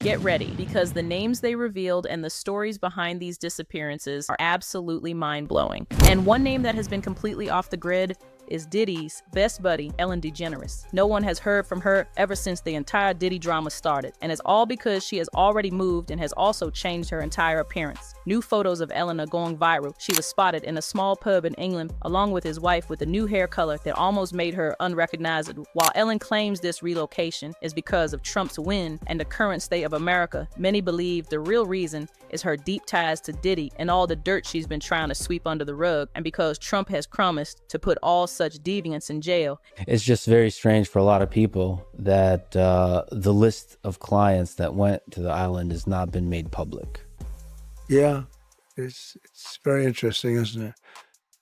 Get ready, because the names they revealed and the stories behind these disappearances are absolutely mind-blowing. And one name that has been completely off the grid is Diddy's best buddy, Ellen DeGeneres. No one has heard from her ever since the entire Diddy drama started, and it's all because she has already moved and has also changed her entire appearance. New photos of Ellen are going viral. She was spotted in a small pub in England, along with his wife, with a new hair color that almost made her unrecognizable. While Ellen claims this relocation is because of Trump's win and the current state of America, many believe the real reason is her deep ties to Diddy and all the dirt she's been trying to sweep under the rug, and because Trump has promised to put all such deviants in jail. It's just very strange for a lot of people that the list of clients that went to the island has not been made public. Yeah, it's very interesting, isn't it?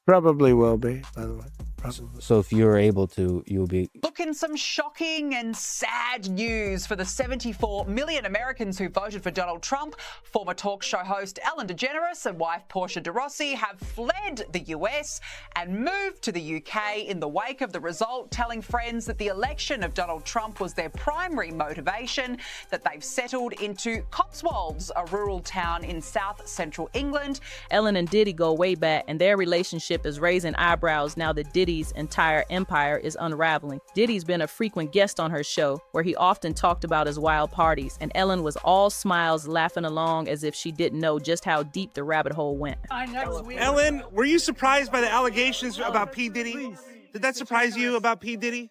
Probably will be, by the way. Probably. So if you're able to, you'll be... Look, in some shocking and sad news for the 74 million Americans who voted for Donald Trump, former talk show host Ellen DeGeneres and wife Portia de Rossi have fled the US and moved to the UK in the wake of the result, telling friends that the election of Donald Trump was their primary motivation, that they've settled into Cotswolds, a rural town in south central England. Ellen and Diddy go way back, and their relationship is raising eyebrows now that Diddy's entire empire is unraveling. Diddy's been a frequent guest on her show, where he often talked about his wild parties, and Ellen was all smiles, laughing along as if she didn't know just how deep the rabbit hole went. Ellen, were you surprised by the allegations about P. Diddy? Did that surprise you about P. Diddy?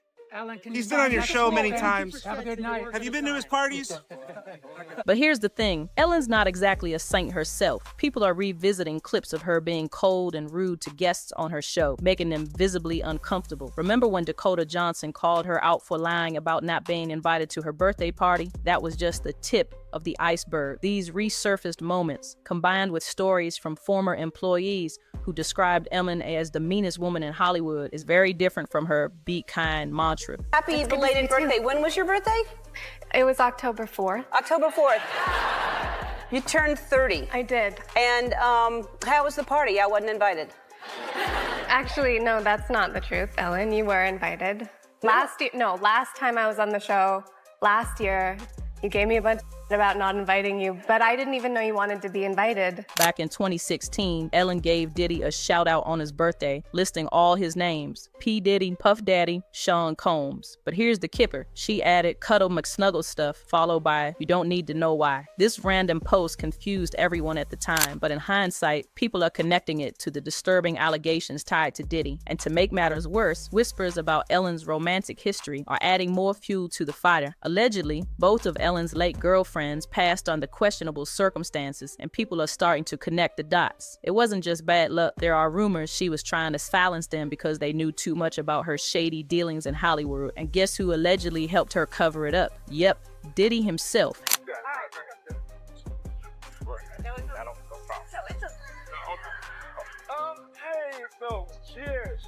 He's been on your show many times. Have you been to his parties? But here's the thing, Ellen's not exactly a saint herself. People are revisiting clips of her being cold and rude to guests on her show, making them visibly uncomfortable. Remember when Dakota Johnson called her out for lying about not being invited to her birthday party? That was just the tip of the iceberg. These resurfaced moments, combined with stories from former employees who described Ellen as the meanest woman in Hollywood, is very different from her be kind mantra. Happy belated birthday. When was your birthday? It was October 4th. October 4th. You turned 30. I did. And how was the party? I wasn't invited. Actually, no, that's not the truth, Ellen. You were invited. Last time I was on the show, last year, you gave me a bunch of about not inviting you, but I didn't even know you wanted to be invited. Back in 2016, Ellen gave Diddy a shout out on his birthday, listing all his names: P. Diddy, Puff Daddy, Sean Combs. But here's the kicker. She added Cuddle McSnuggle stuff, followed by You Don't Need to Know Why. This random post confused everyone at the time, but in hindsight, people are connecting it to the disturbing allegations tied to Diddy. And to make matters worse, whispers about Ellen's romantic history are adding more fuel to the fire. Allegedly, both of Ellen's late girlfriends passed under questionable circumstances, and people are starting to connect the dots. It wasn't just bad luck. There are rumors she was trying to silence them because they knew too much about her shady dealings in Hollywood. And guess who allegedly helped her cover it up? Yep, Diddy himself. Hey, folks, cheers.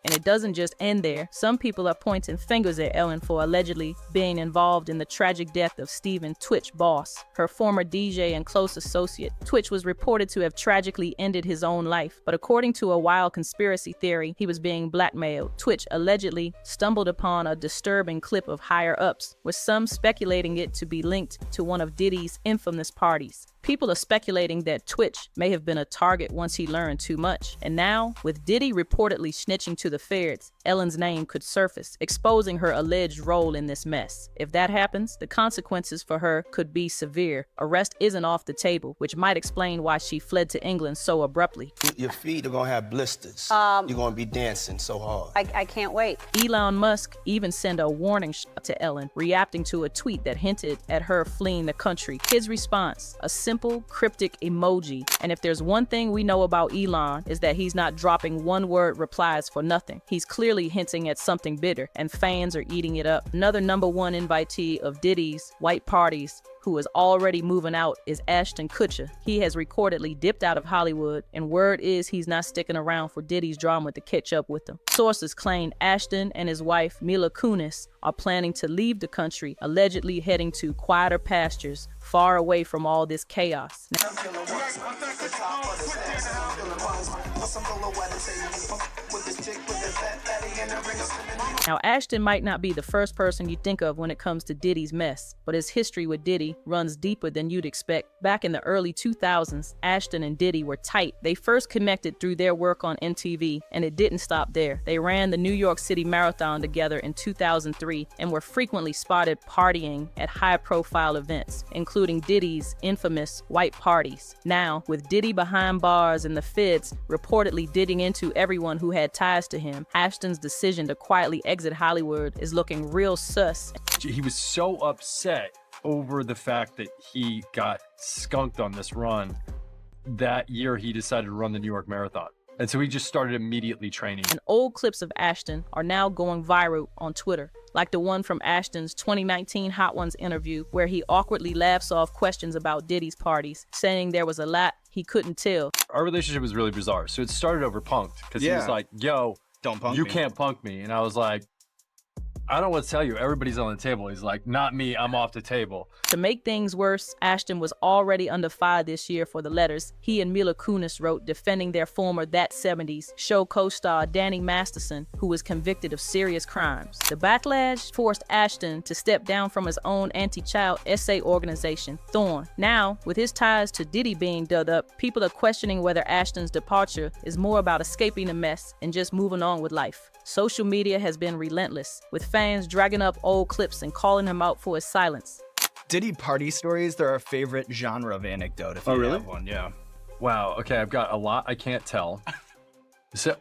And it doesn't just end there. Some people are pointing fingers at Ellen for allegedly being involved in the tragic death of Stephen Twitch Boss, her former DJ and close associate. Twitch was reported to have tragically ended his own life, but according to a wild conspiracy theory, he was being blackmailed. Twitch allegedly stumbled upon a disturbing clip of higher-ups, with some speculating it to be linked to one of Diddy's infamous parties. People are speculating that Twitch may have been a target once he learned too much. And now, with Diddy reportedly snitching to the feds, Ellen's name could surface, exposing her alleged role in this mess. If that happens, the consequences for her could be severe. Arrest isn't off the table, which might explain why she fled to England so abruptly. Your feet are gonna have blisters. You're gonna be dancing so hard. I can't wait. Elon Musk even sent a warning shot to Ellen, reacting to a tweet that hinted at her fleeing the country. His response, a simple, cryptic emoji. And if there's one thing we know about Elon, is that he's not dropping one-word replies for nothing. He's clearly hinting at something bitter, and fans are eating it up. Another #1 invitee of Diddy's white parties, who is already moving out, is Ashton Kutcher. He has reportedly dipped out of Hollywood, and word is he's not sticking around for Diddy's drama to catch up with him. Sources claim Ashton and his wife, Mila Kunis, are planning to leave the country, allegedly heading to quieter pastures, far away from all this chaos. Now, Ashton might not be the first person you think of when it comes to Diddy's mess, but his history with Diddy runs deeper than you'd expect. Back in the early 2000s, Ashton and Diddy were tight. They first connected through their work on MTV, and it didn't stop there. They ran the New York City Marathon together in 2003 and were frequently spotted partying at high-profile events, including Diddy's infamous white parties. Now, with Diddy behind bars and the feds reportedly digging into everyone who had ties to him, Ashton's decision to quietly exit Hollywood is looking real sus. He was so upset over the fact that he got skunked on this run. That year, he decided to run the New York Marathon. And so he just started immediately training. And old clips of Ashton are now going viral on Twitter, like the one from Ashton's 2019 Hot Ones interview, where he awkwardly laughs off questions about Diddy's parties, saying there was a lot he couldn't tell. Our relationship was really bizarre. So it started over punked, because he was like, yo, don't punk you me. can't punk me. And I was like, I don't know what to tell you. Everybody's on the table. He's like, not me, I'm off the table. To make things worse, Ashton was already under fire this year for the letters he and Mila Kunis wrote defending their former That 70s show co-star Danny Masterson, who was convicted of serious crimes. The backlash forced Ashton to step down from his own anti-child essay organization, Thorn. Now, with his ties to Diddy being dug up, people are questioning whether Ashton's departure is more about escaping the mess and just moving on with life. Social media has been relentless, with fans dragging up old clips and calling him out for his silence. Diddy party stories, they're our favorite genre of anecdote, if you have one, yeah. Wow, okay, I've got a lot I can't tell. So,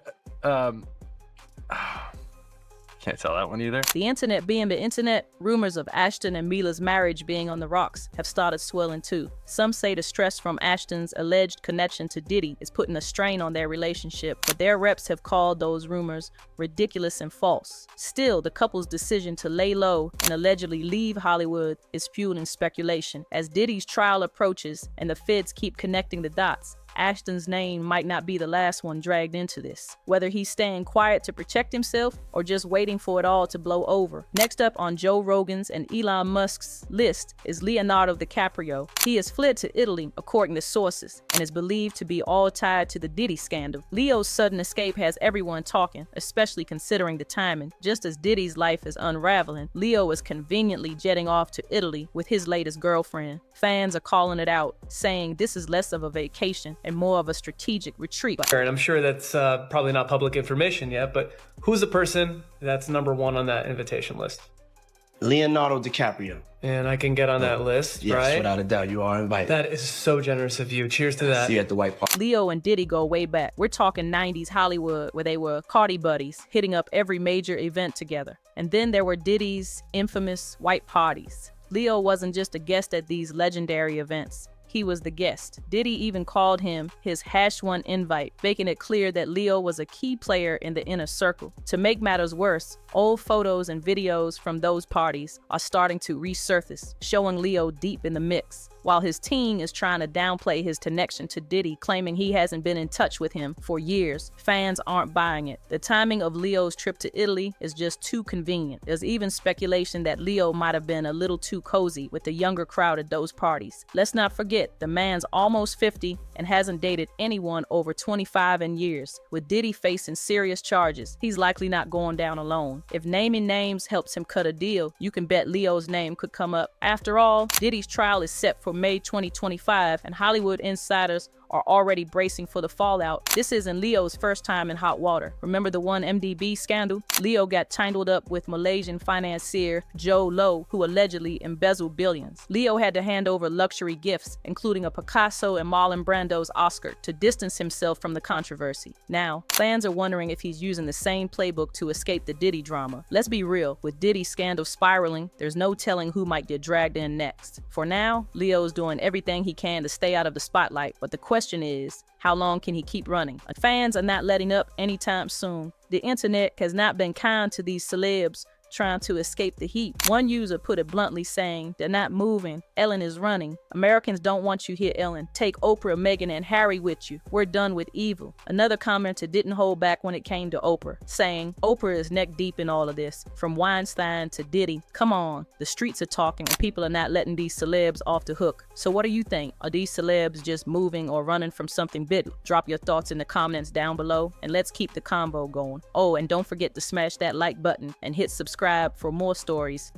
can't tell that one either. The internet being the internet, rumors of Ashton and Mila's marriage being on the rocks have started swelling too. Some say the stress from Ashton's alleged connection to Diddy is putting a strain on their relationship, but their reps have called those rumors ridiculous and false. Still, the couple's decision to lay low and allegedly leave Hollywood is fueling speculation. As Diddy's trial approaches and the feds keep connecting the dots, Ashton's name might not be the last one dragged into this, whether he's staying quiet to protect himself or just waiting for it all to blow over. Next up on Joe Rogan's and Elon Musk's list is Leonardo DiCaprio. He has fled to Italy, according to sources, and is believed to be all tied to the Diddy scandal. Leo's sudden escape has everyone talking, especially considering the timing. Just as Diddy's life is unraveling, Leo is conveniently jetting off to Italy with his latest girlfriend. Fans are calling it out, saying this is less of a vacation and more of a strategic retreat. And I'm sure that's probably not public information yet, but who's the person that's number one on that invitation list? Leonardo DiCaprio. And I can get on that list, yes, right? Without a doubt, you are invited. That is so generous of you. Cheers to that. See you at the White Park. Leo and Diddy go way back. We're talking 90s Hollywood, where they were Cardi buddies, hitting up every major event together. And then there were Diddy's infamous white parties. Leo wasn't just a guest at these legendary events. He was the guest. Diddy even called him his #1 invite, making it clear that Leo was a key player in the inner circle. To make matters worse, old photos and videos from those parties are starting to resurface, showing Leo deep in the mix, while his team is trying to downplay his connection to Diddy, claiming he hasn't been in touch with him for years. Fans aren't buying it. The timing of Leo's trip to Italy is just too convenient. There's even speculation that Leo might have been a little too cozy with the younger crowd at those parties. Let's not forget, the man's almost 50 and hasn't dated anyone over 25 in years. With Diddy facing serious charges, he's likely not going down alone. If naming names helps him cut a deal, you can bet Leo's name could come up. After all, Diddy's trial is set for May 2025, and Hollywood insiders are already bracing for the fallout. This isn't Leo's first time in hot water. Remember the 1MDB scandal? Leo got tangled up with Malaysian financier Joe Low, who allegedly embezzled billions. Leo had to hand over luxury gifts, including a Picasso and Marlon Brando's Oscar, to distance himself from the controversy. Now, fans are wondering if he's using the same playbook to escape the Diddy drama. Let's be real, with Diddy's scandal spiraling, there's no telling who might get dragged in next. For now, Leo's doing everything he can to stay out of the spotlight, but the question is, how long can he keep running? Fans are not letting up anytime soon. The internet has not been kind to these celebs trying to escape the heat. One user put it bluntly saying, "They're not moving. Ellen is running. Americans don't want you here, Ellen. Take Oprah, Meghan, and Harry with you. We're done with evil." Another commenter didn't hold back when it came to Oprah, saying, "Oprah is neck deep in all of this. From Weinstein to Diddy. Come on. The streets are talking and people are not letting these celebs off the hook. So what do you think? Are these celebs just moving or running from something big?" Drop your thoughts in the comments down below and let's keep the convo going. Oh, and don't forget to smash that like button and hit subscribe for more stories